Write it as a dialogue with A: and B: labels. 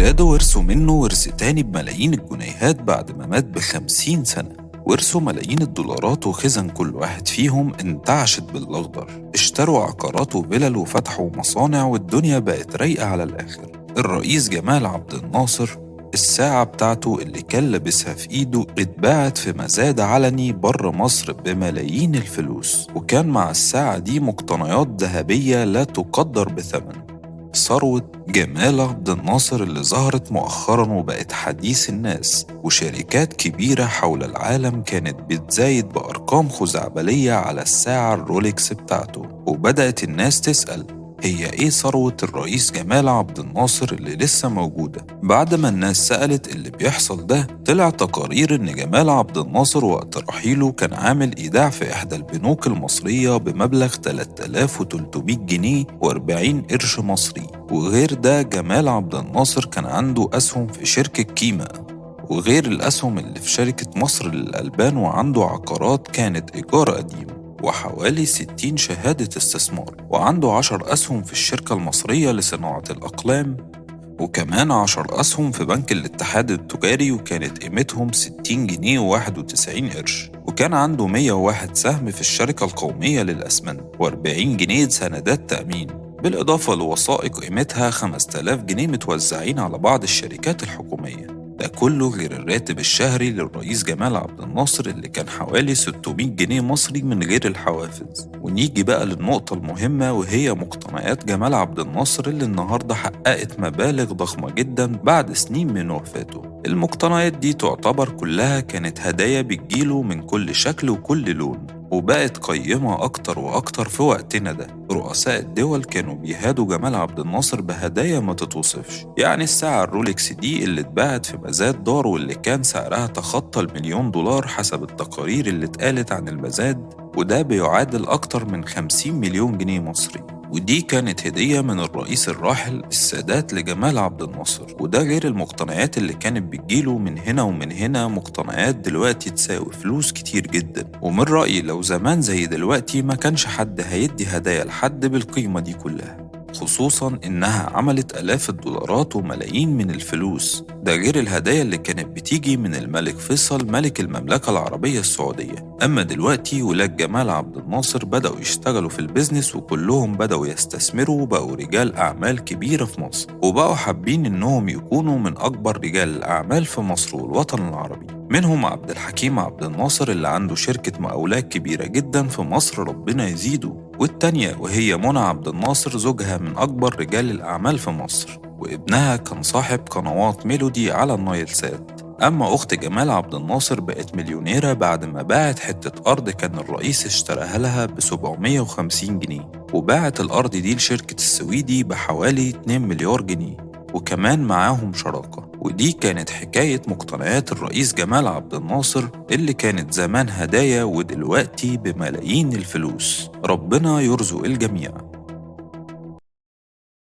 A: ولاده ورثوا منه ورث تاني بملايين الجنيهات بعد ما مات ب50 سنة. ورثوا ملايين الدولارات وخزن كل واحد فيهم انتعشت بالأخضر. اشتروا عقارات وفلل وفتحوا مصانع والدنيا بقت رايقة على الآخر. الرئيس جمال عبد الناصر الساعة بتاعته اللي كان لابسها في إيده اتباعت في مزاد علني بره مصر بملايين الفلوس، وكان مع الساعة دي مقتنيات ذهبية لا تقدر بثمن. ثروة جمال عبد الناصر اللي ظهرت مؤخرا وبقت حديث الناس، وشركات كبيرة حول العالم كانت بتزايد بأرقام خزعبلية على الساعة الرولكس بتاعته. وبدأت الناس تسأل هي إيه ثروة الرئيس جمال عبد الناصر اللي لسه موجودة؟ بعد ما الناس سألت اللي بيحصل ده، طلع تقارير إن جمال عبد الناصر وقت رحيله كان عامل إيداع في إحدى البنوك المصرية بمبلغ 3300 جنيه و40 قرش مصري. وغير ده جمال عبد الناصر كان عنده أسهم في شركة كيما، وغير الأسهم اللي في شركة مصر للألبان، وعنده عقارات كانت إيجار قديم وحوالي 60 شهادة استثمار، وعنده 10 أسهم في الشركة المصرية لصناعة الأقلام، وكمان 10 أسهم في بنك الاتحاد التجاري وكانت قيمتهم 60 جنيه و91 قرش، وكان عنده 101 سهم في الشركة القومية للأسمنت و40 جنيه سندات تأمين، بالإضافة لوثائق قيمتها 5000 جنيه متوزعين على بعض الشركات الحكومية. ده كله غير الراتب الشهري للرئيس جمال عبد الناصر اللي كان حوالي 600 جنيه مصري من غير الحوافز. ونيجي بقى للنقطة المهمة، وهي مقتنيات جمال عبد الناصر اللي النهاردة حققت مبالغ ضخمة جدا بعد سنين من وفاته. المقتنيات دي تعتبر كلها كانت هدايا بتجيله من كل شكل وكل لون، وبقت قيمة أكتر وأكتر في وقتنا ده. رؤساء الدول كانوا بيهادوا جمال عبد الناصر بهدايا ما تتوصفش. يعني الساعة الرولكس دي اللي اتباعت في مزاد دار واللي كان سعرها تخطى $1,000,000 حسب التقارير اللي اتقالت عن المزاد، وده بيعادل أكتر من 50 مليون جنيه مصري. ودي كانت هدية من الرئيس الراحل السادات لجمال عبد الناصر. وده غير المقتنيات اللي كانت بتجيله من هنا ومن هنا، مقتنيات دلوقتي تساوي فلوس كتير جدا. ومن رأيي لو زمان زي دلوقتي ما كانش حد هيدي هدايا لحد بالقيمة دي كلها، خصوصا إنها عملت آلاف الدولارات وملايين من الفلوس. ده غير الهدايا اللي كانت بتيجي من الملك فيصل ملك المملكة العربية السعودية. أما دلوقتي ولاد جمال عبد الناصر بدأوا يشتغلوا في البيزنس، وكلهم بدأوا يستثمروا وبقوا رجال أعمال كبيرة في مصر، وبقوا حابين إنهم يكونوا من أكبر رجال الأعمال في مصر والوطن العربي. منهم عبد الحكيم عبد الناصر اللي عنده شركة مقاولات كبيرة جدا في مصر ربنا يزيده، والتانية وهي منى عبد الناصر زوجها من أكبر رجال الأعمال في مصر، وابنها كان صاحب قنوات ميلودي على النايل سات. أما أخت جمال عبد الناصر بقت مليونيرة بعد ما باعت حتة أرض كان الرئيس اشتراها لها ب750 جنيه، وباعت الأرض دي لشركة السويدي بحوالي 2 مليار جنيه، وكمان معاهم شراكة. ودي كانت حكاية مقتنيات الرئيس جمال عبد الناصر اللي كانت زمان هدايا ودلوقتي بملايين الفلوس. ربنا يرزق الجميع.